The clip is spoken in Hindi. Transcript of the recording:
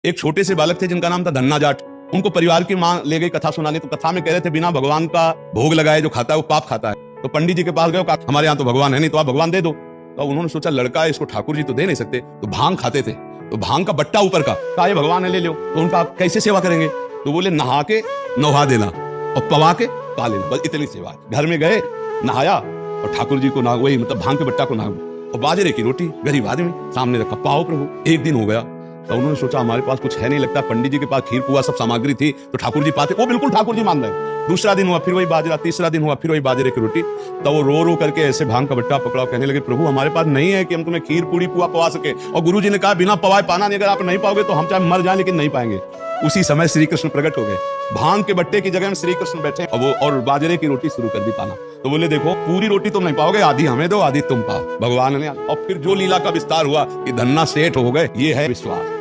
एक छोटे से बालक थे जिनका नाम था धन्ना जाट। उनको परिवार की माँ ले गई कथा सुनाने, तो कथा में कह रहे थे बिना भगवान का भोग लगाए जो खाता है वो पाप खाता है। तो पंडित जी के पास गए, हमारे यहाँ तो भगवान है नहीं, तो आप भगवान दे दो। तो उन्होंने सोचा लड़का है, इसको ठाकुर जी तो दे नहीं सकते, तो भांग खाते थे, तो भांग का बट्टा ऊपर का, कहा ये भगवान है ले लो। तो उनका कैसे सेवा करेंगे? तो बोले नहा के नहा देना और पवा के पा लेना, बस इतनी सेवा। घर में गए, नहाया और ठाकुर जी को ना वही मतलब भांग के बट्टा को ना, और बाजरे की रोटी गरीब आदमी सामने रखा, पाओ प्रभु। एक दिन हो गया तो उन्होंने सोचा हमारे पास कुछ है नहीं, लगता पंडित जी के पास खीर पुआ सब सामग्री थी तो ठाकुर जी पाते, वो बिल्कुल ठाकुर जी मान रहे। दूसरा दिन हुआ फिर वही बाजरा, तीसरा दिन हुआ फिर वही बाजरे की रोटी। तो वो रो रो करके ऐसे भांग का बट्टा पकड़ा, कहने लगे प्रभु हमारे पास नहीं है कि हम तुम्हें खीर पूरी पुआ पवा सके। और गुरु जी ने कहा बिना पवाए पाना नहीं, अगर आप नहीं पाओगे तो हम चाहे मर जाए लेकिन नहीं पाएंगे। उसी समय श्री कृष्ण प्रकट हो गए, भांग के बट्टे की जगह में श्री कृष्ण बैठे और बाजरे की रोटी शुरू कर दी पाना। तो बोले देखो पूरी रोटी तुम नहीं पाओगे, आधी हमें दो आधी तुम पाओ। भगवान ने, और फिर जो लीला का विस्तार हुआ कि धन्ना सेठ हो गए। ये है विश्वास।